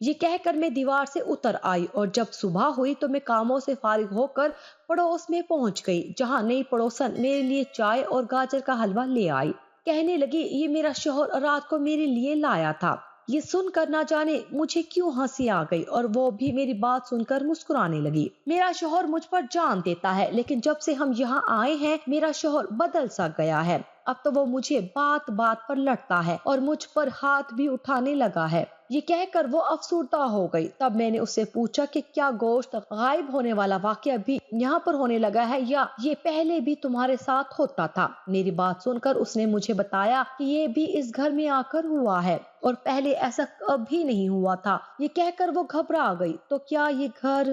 یہ کہہ کر میں دیوار سے اتر آئی اور جب صبح ہوئی تو میں کاموں سے فارغ ہو کر پڑوس میں پہنچ گئی، جہاں نئی پڑوسن میرے لیے چائے اور گاجر کا حلوہ لے آئی۔ کہنے لگی یہ میرا شوہر رات کو میرے لیے لایا تھا۔ یہ سن کر نہ جانے مجھے کیوں ہنسی آ گئی اور وہ بھی میری بات سن کر مسکرانے لگی۔ میرا شوہر مجھ پر جان دیتا ہے، لیکن جب سے ہم یہاں آئے ہیں میرا شوہر بدل سا گیا ہے۔ اب تو وہ مجھے بات بات پر لڑتا ہے اور مجھ پر ہاتھ بھی اٹھانے لگا ہے۔ یہ کہہ کر وہ افسردہ ہو گئی۔ تب میں نے اس سے پوچھا کہ کیا گوشت غائب ہونے والا واقعہ بھی یہاں پر ہونے لگا ہے یا یہ پہلے بھی تمہارے ساتھ ہوتا تھا؟ میری بات سن کر اس نے مجھے بتایا کہ یہ بھی اس گھر میں آ کر ہوا ہے اور پہلے ایسا کبھی نہیں ہوا تھا۔ یہ کہہ کر وہ گھبرا گئی۔ تو کیا یہ گھر؟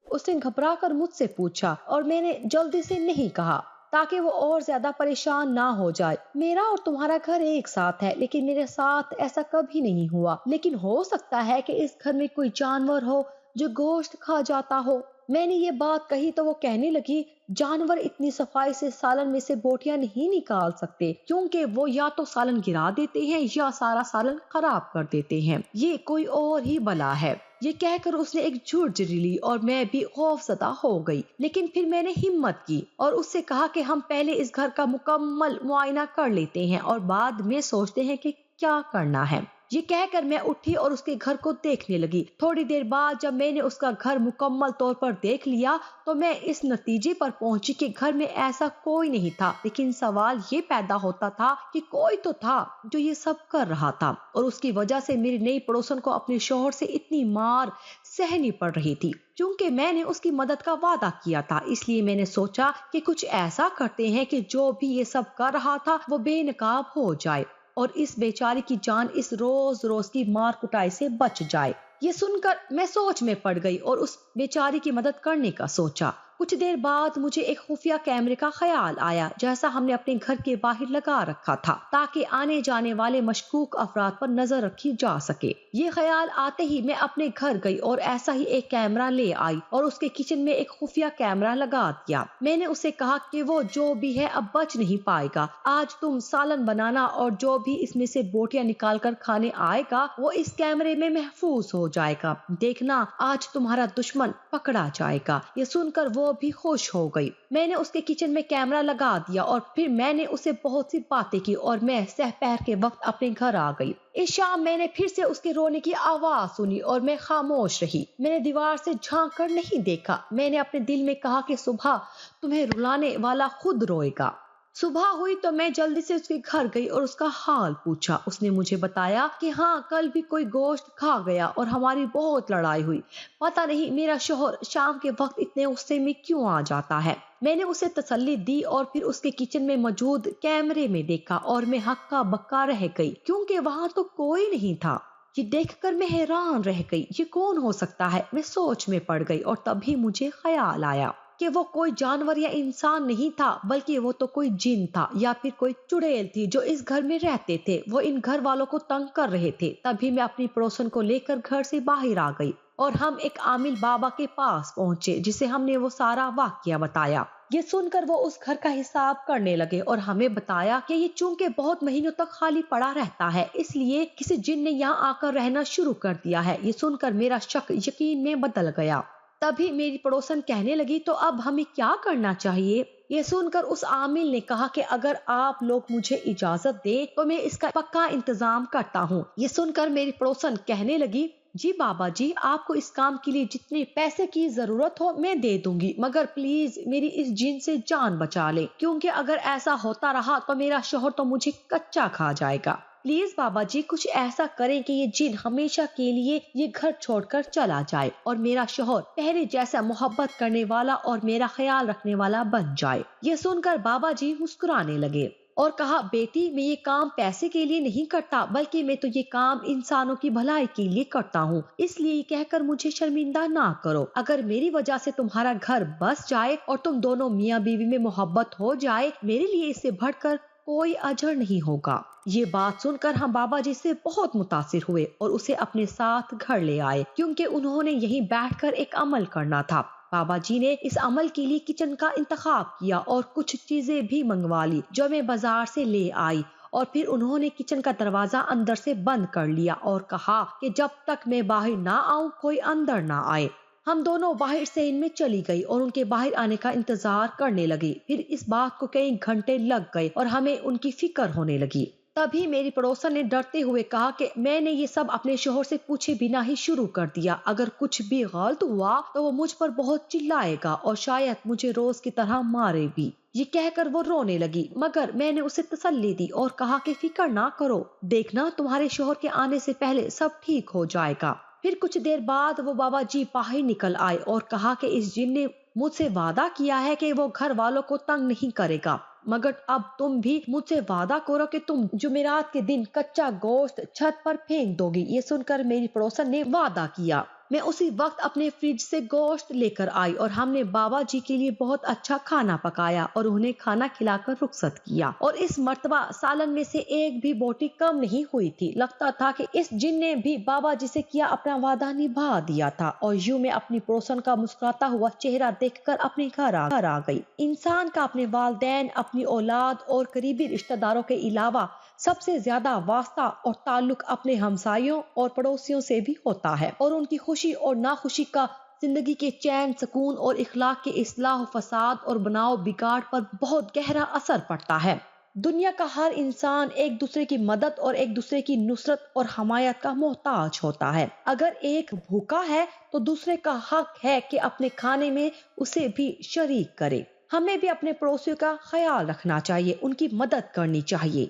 اس نے گھبرا کر مجھ سے پوچھا اور میں نے جلدی سے نہیں کہا تاکہ وہ اور زیادہ پریشان نہ ہو جائے۔ میرا اور تمہارا گھر ایک ساتھ ہے، لیکن میرے ساتھ ایسا کبھی نہیں ہوا، لیکن ہو سکتا ہے کہ اس گھر میں کوئی جانور ہو جو گوشت کھا جاتا ہو۔ میں نے یہ بات کہی تو وہ کہنے لگی جانور اتنی صفائی سے سالن میں سے بوٹیاں نہیں نکال سکتے، کیونکہ وہ یا تو سالن گرا دیتے ہیں یا سارا سالن خراب کر دیتے ہیں، یہ کوئی اور ہی بلا ہے۔ یہ کہہ کر اس نے ایک جھرجھری لی اور میں بھی خوف زدہ ہو گئی، لیکن پھر میں نے ہمت کی اور اس سے کہا کہ ہم پہلے اس گھر کا مکمل معائنہ کر لیتے ہیں اور بعد میں سوچتے ہیں کہ کیا کرنا ہے۔ یہ کہہ کر میں اٹھی اور اس کے گھر کو دیکھنے لگی۔ تھوڑی دیر بعد جب میں نے اس کا گھر مکمل طور پر دیکھ لیا تو میں اس نتیجے پر پہنچی کہ گھر میں ایسا کوئی نہیں تھا، لیکن سوال یہ پیدا ہوتا تھا کہ کوئی تو تھا جو یہ سب کر رہا تھا، اور اس کی وجہ سے میری نئی پڑوسن کو اپنے شوہر سے اتنی مار سہنی پڑ رہی تھی۔ چونکہ میں نے اس کی مدد کا وعدہ کیا تھا، اس لیے میں نے سوچا کہ کچھ ایسا کرتے ہیں کہ جو بھی یہ سب کر رہا تھا وہ بے نقاب ہو جائے اور اس بیچاری کی جان اس روز روز کی مار کٹائی سے بچ جائے۔ یہ سن کر میں سوچ میں پڑ گئی اور اس بیچاری کی مدد کرنے کا سوچا۔ کچھ دیر بعد مجھے ایک خفیہ کیمرے کا خیال آیا، جیسا ہم نے اپنے گھر کے باہر لگا رکھا تھا تاکہ آنے جانے والے مشکوک افراد پر نظر رکھی جا سکے۔ یہ خیال آتے ہی میں اپنے گھر گئی اور ایسا ہی ایک کیمرہ لے آئی اور اس کے کچن میں ایک خفیہ کیمرہ لگا دیا۔ میں نے اسے کہا کہ وہ جو بھی ہے اب بچ نہیں پائے گا، آج تم سالن بنانا اور جو بھی اس میں سے بوٹیاں نکال کر کھانے آئے گا وہ اس کیمرے میں محفوظ ہو جائے گا، دیکھنا آج تمہارا دشمن پکڑا جائے گا۔ یہ سن کر وہ بھی خوش ہو گئی۔ میں نے اس کے کچن میں کیمرہ لگا دیا اور پھر میں نے اسے بہت سی باتیں کی اور میں سحر کے وقت اپنے گھر آ گئی۔ اس شام میں نے پھر سے اس کے رونے کی آواز سنی اور میں خاموش رہی۔ میں نے دیوار سے جھانک کر نہیں دیکھا۔ میں نے اپنے دل میں کہا کہ صبح تمہیں رلانے والا خود روئے گا۔ صبح ہوئی تو میں جلدی سے اس کے گھر گئی اور اس کا حال پوچھا۔ اس نے مجھے بتایا کہ ہاں کل بھی کوئی گوشت کھا گیا اور ہماری بہت لڑائی ہوئی، پتہ نہیں میرا شوہر شام کے وقت اتنے غصے میں کیوں آ جاتا ہے۔ میں نے اسے تسلی دی اور پھر اس کے کچن میں موجود کیمرے میں دیکھا اور میں ہکا بکا رہ گئی کیونکہ وہاں تو کوئی نہیں تھا۔ یہ دیکھ کر میں حیران رہ گئی، یہ کون ہو سکتا ہے؟ میں سوچ میں پڑ گئی اور تبھی مجھے خیال آیا کہ وہ کوئی جانور یا انسان نہیں تھا بلکہ وہ تو کوئی جن تھا یا پھر کوئی چڑیل تھی جو اس گھر میں رہتے تھے۔ وہ ان گھر والوں کو تنگ کر رہے تھے۔ تبھی میں اپنی پڑوسن کو لے کر گھر سے باہر آ گئی اور ہم ایک عامل بابا کے پاس پہنچے جسے ہم نے وہ سارا واقعہ بتایا۔ یہ سن کر وہ اس گھر کا حساب کرنے لگے اور ہمیں بتایا کہ یہ چونکہ بہت مہینوں تک خالی پڑا رہتا ہے اس لیے کسی جن نے یہاں آ کر رہنا شروع کر دیا ہے۔ یہ سن کر میرا شک یقین میں بدل گیا۔ تبھی میری پڑوسن کہنے لگی تو اب ہمیں کیا کرنا چاہیے؟ یہ سن کر اس عامل نے کہا کہ اگر آپ لوگ مجھے اجازت دیں تو میں اس کا پکا انتظام کرتا ہوں۔ یہ سن کر میری پڑوسن کہنے لگی جی بابا جی، آپ کو اس کام کے لیے جتنے پیسے کی ضرورت ہو میں دے دوں گی، مگر پلیز میری اس جن سے جان بچا لیں، کیونکہ اگر ایسا ہوتا رہا تو میرا شوہر تو مجھے کچا کھا جائے گا۔ پلیز بابا جی کچھ ایسا کریں کہ یہ جن ہمیشہ کے لیے یہ گھر چھوڑ کر چلا جائے اور میرا شوہر پہلے جیسا محبت کرنے والا اور میرا خیال رکھنے والا بن جائے۔ یہ سن کر بابا جی مسکرانے لگے اور کہا بیٹی میں یہ کام پیسے کے لیے نہیں کرتا بلکہ میں تو یہ کام انسانوں کی بھلائی کے لیے کرتا ہوں، اس لیے کہہ کر مجھے شرمندہ نہ کرو۔ اگر میری وجہ سے تمہارا گھر بس جائے اور تم دونوں میاں بیوی میں محبت ہو جائے میرے لیے اس سے بڑھ کر کوئی اجر نہیں ہوگا۔ یہ بات سن کر ہم بابا جی سے بہت متاثر ہوئے اور اسے اپنے ساتھ گھر لے آئے کیونکہ انہوں نے یہیں بیٹھ کر ایک عمل کرنا تھا۔ بابا جی نے اس عمل کے لیے کچن کا انتخاب کیا اور کچھ چیزیں بھی منگوا لی جو میں بازار سے لے آئی اور پھر انہوں نے کچن کا دروازہ اندر سے بند کر لیا اور کہا کہ جب تک میں باہر نہ آؤں کوئی اندر نہ آئے۔ ہم دونوں باہر صحن میں چلی گئی اور ان کے باہر آنے کا انتظار کرنے لگی۔ پھر اس بات کو کئی گھنٹے لگ گئے اور ہمیں ان کی فکر ہونے لگی۔ تبھی میری پڑوسن نے ڈرتے ہوئے کہا کہ میں نے یہ سب اپنے شوہر سے پوچھے بنا ہی شروع کر دیا، اگر کچھ بھی غلط ہوا تو وہ مجھ پر بہت چلائے گا اور شاید مجھے روز کی طرح مارے بھی۔ یہ کہہ کر وہ رونے لگی، مگر میں نے اسے تسلی دی اور کہا کہ فکر نہ کرو، دیکھنا تمہارے شوہر کے آنے سے پہلے سب ٹھیک ہو جائے گا۔ پھر کچھ دیر بعد وہ بابا جی باہر نکل آئے اور کہا کہ اس جن نے مجھ سے وعدہ کیا ہے کہ وہ گھر والوں کو تنگ نہیں کرے گا، مگر اب تم بھی مجھ سے وعدہ کرو کہ تم جمعرات کے دن کچا گوشت چھت پر پھینک دو گی۔ یہ سن کر میری پڑوسن نے وعدہ کیا۔ میں اسی وقت اپنے فریج سے گوشت لے کر آئی اور ہم نے بابا جی کے لیے بہت اچھا کھانا پکایا اور انہیں کھانا کھلا کر رخصت کیا، اور اس مرتبہ سالن میں سے ایک بھی بوٹی کم نہیں ہوئی تھی۔ لگتا تھا کہ اس جن نے بھی بابا جی سے کیا اپنا وعدہ نبھا دیا تھا، اور یوں میں اپنی پڑوسن کا مسکراتا ہوا چہرہ دیکھ کر اپنے گھر آ گئی۔ انسان کا اپنے والدین، اپنی اولاد اور قریبی رشتہ داروں کے علاوہ سب سے زیادہ واسطہ اور تعلق اپنے ہمسایوں اور پڑوسیوں سے بھی ہوتا ہے، اور ان کی خوشی اور ناخوشی کا زندگی کے چین سکون اور اخلاق کے اصلاح و فساد اور بناؤ بگاڑ پر بہت گہرا اثر پڑتا ہے۔ دنیا کا ہر انسان ایک دوسرے کی مدد اور ایک دوسرے کی نصرت اور حمایت کا محتاج ہوتا ہے۔ اگر ایک بھوکا ہے تو دوسرے کا حق ہے کہ اپنے کھانے میں اسے بھی شریک کرے۔ ہمیں بھی اپنے پڑوسیوں کا خیال رکھنا چاہیے، ان کی مدد کرنی چاہیے۔